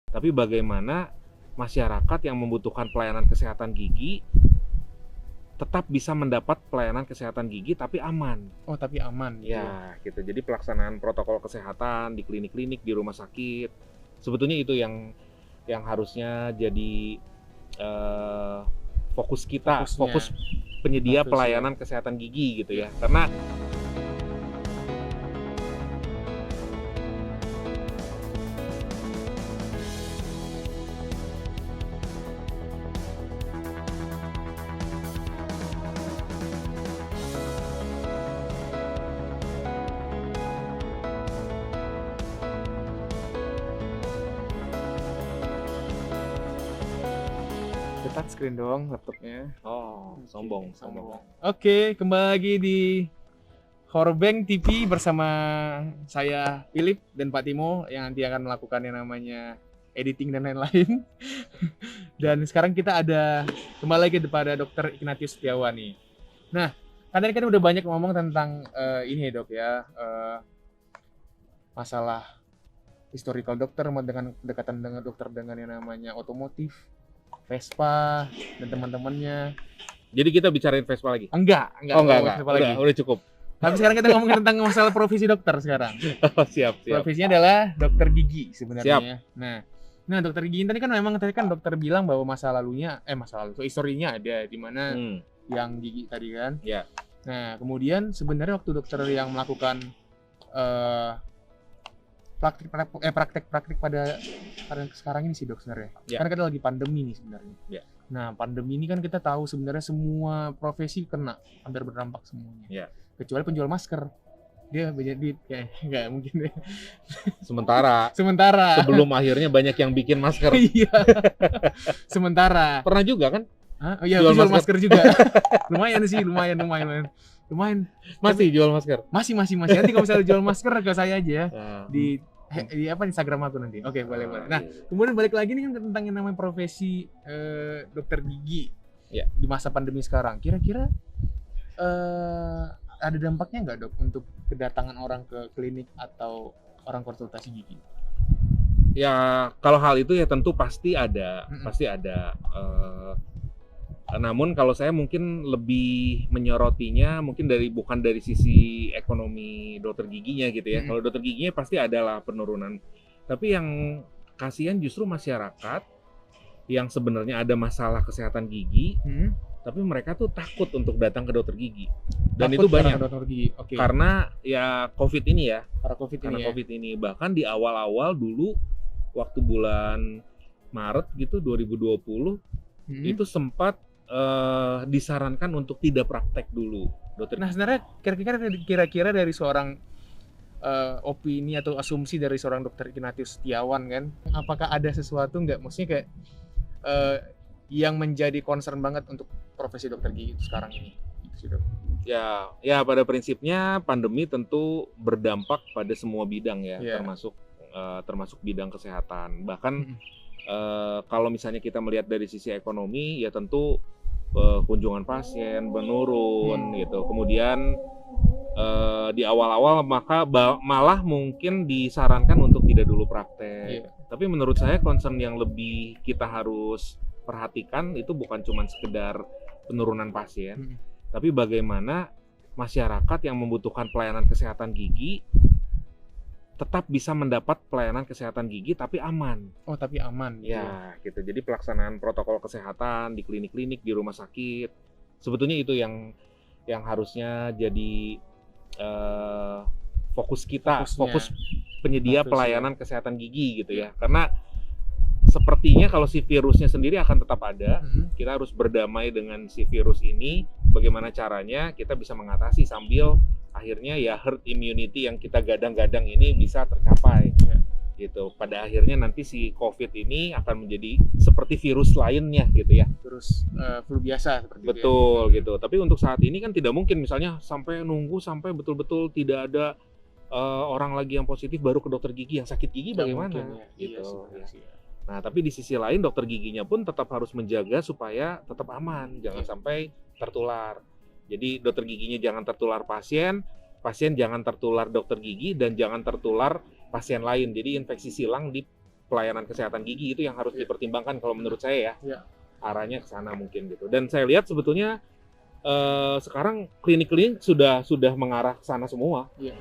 Tapi bagaimana masyarakat yang membutuhkan pelayanan kesehatan gigi tetap bisa mendapat pelayanan kesehatan gigi tapi aman. Oh, tapi aman gitu ya. Ya, gitu. Jadi pelaksanaan protokol kesehatan di klinik-klinik, di rumah sakit, sebetulnya itu yang harusnya jadi fokus kita, Fokusnya. fokus penyedia Fokus ya. pelayanan kesehatan gigi gitu ya. Karena The touchscreen dong laptopnya. sombong. Oke, kembali lagi di Horrorbank TV bersama saya Philip dan Pak Timo yang nanti akan melakukan yang namanya editing dan lain-lain. Dan sekarang kita ada kembali lagi kepada Dr. Ignatius Setiawan nih. Nah, tadi kan udah banyak ngomong tentang ini ya dok ya, masalah historical dokter dengan kedekatan dengan dokter dengan yang namanya otomotif, Vespa dan teman-temannya. Jadi kita bicarain Vespa lagi? Enggak. Vespa lagi. Udah cukup. Tapi sekarang kita ngomongin tentang masalah profesi dokter sekarang. Siap. Profesinya adalah dokter gigi sebenarnya. Siap. Nah, dokter gigi tadi kan dokter bilang bahwa masa lalunya, historinya ada di mana yang gigi tadi kan. Ya. Nah, kemudian sebenarnya waktu dokter yang melakukan praktek pada sekarang ini sih dok sebenarnya. Ya. Karena kita lagi pandemi nih sebenarnya. Ya. Nah, pandemi ini kan kita tahu sebenarnya semua profesi kena, hampir berdampak semuanya. Ya. Kecuali penjual masker. Dia banyak duit kayak nggak mungkin deh. Sementara sebelum akhirnya banyak yang bikin masker. Iya. Sementara. Pernah juga kan? Oh iya, Jual jual masker. masker juga. Lumayan sih, lumayan. Masih jual masker? Masih. Nanti kalau misalnya jual masker ke saya aja ya. Di Di Instagram aku nanti. Oke, boleh. Nah, iya. kemudian balik lagi nih kan tentang yang namanya profesi dokter gigi. Ya. Di masa pandemi sekarang. Kira-kira ada dampaknya nggak dok untuk kedatangan orang ke klinik atau orang konsultasi gigi? Ya, kalau hal itu ya tentu pasti ada. Namun kalau saya mungkin lebih menyorotinya mungkin bukan dari sisi ekonomi dokter giginya gitu ya. Kalau dokter giginya pasti adalah penurunan. Tapi yang kasihan justru masyarakat yang sebenarnya ada masalah kesehatan gigi, tapi mereka tuh takut untuk datang ke dokter gigi. Dan Takut itu banyak. dokter gigi. Okay. Karena ya COVID ini ya. Karena COVID ini. Bahkan di awal-awal dulu waktu bulan Maret gitu 2020 itu sempat disarankan untuk tidak praktek dulu dokter. Nah, sebenarnya kira-kira dari seorang opini atau asumsi dari seorang dokter Ignatius Setiawan kan, apakah ada sesuatu nggak, maksudnya kayak yang menjadi concern banget untuk profesi dokter gigi sekarang ini? Ya pada prinsipnya pandemi tentu berdampak pada semua bidang ya, termasuk bidang kesehatan. Bahkan kalau misalnya kita melihat dari sisi ekonomi, ya tentu kunjungan pasien menurun gitu. Kemudian di awal-awal maka malah mungkin disarankan untuk tidak dulu praktek. Tapi menurut saya concern yang lebih kita harus perhatikan itu bukan cuma sekedar penurunan pasien, tapi bagaimana masyarakat yang membutuhkan pelayanan kesehatan gigi tetap bisa mendapat pelayanan kesehatan gigi tapi aman. Oh, tapi aman. Ya, gitu. Jadi pelaksanaan protokol kesehatan di klinik-klinik, di rumah sakit, sebetulnya itu yang harusnya jadi fokus kita, fokus penyedia pelayanan kesehatan gigi gitu ya. Karena sepertinya kalau si virusnya sendiri akan tetap ada, kita harus berdamai dengan si virus ini. Bagaimana caranya kita bisa mengatasi sambil akhirnya ya herd immunity yang kita gadang-gadang ini bisa tercapai. Gitu. Pada akhirnya nanti si COVID ini akan menjadi seperti virus lainnya gitu ya. Virus flu biasa seperti itu. Betul gitu. Tapi untuk saat ini kan tidak mungkin misalnya sampai nunggu sampai betul-betul tidak ada orang lagi yang positif baru ke dokter gigi. Yang sakit gigi bagaimana? Gitu. Nah, tapi di sisi lain dokter giginya pun tetap harus menjaga supaya tetap aman, jangan sampai tertular. Jadi dokter giginya jangan tertular pasien jangan tertular dokter gigi, dan jangan tertular pasien lain. Jadi infeksi silang di pelayanan kesehatan gigi itu yang harus dipertimbangkan kalau menurut saya ya. Iya. Arahnya ke sana mungkin gitu. Dan saya lihat sebetulnya sekarang klinik-klinik sudah mengarah ke sana semua. Iya.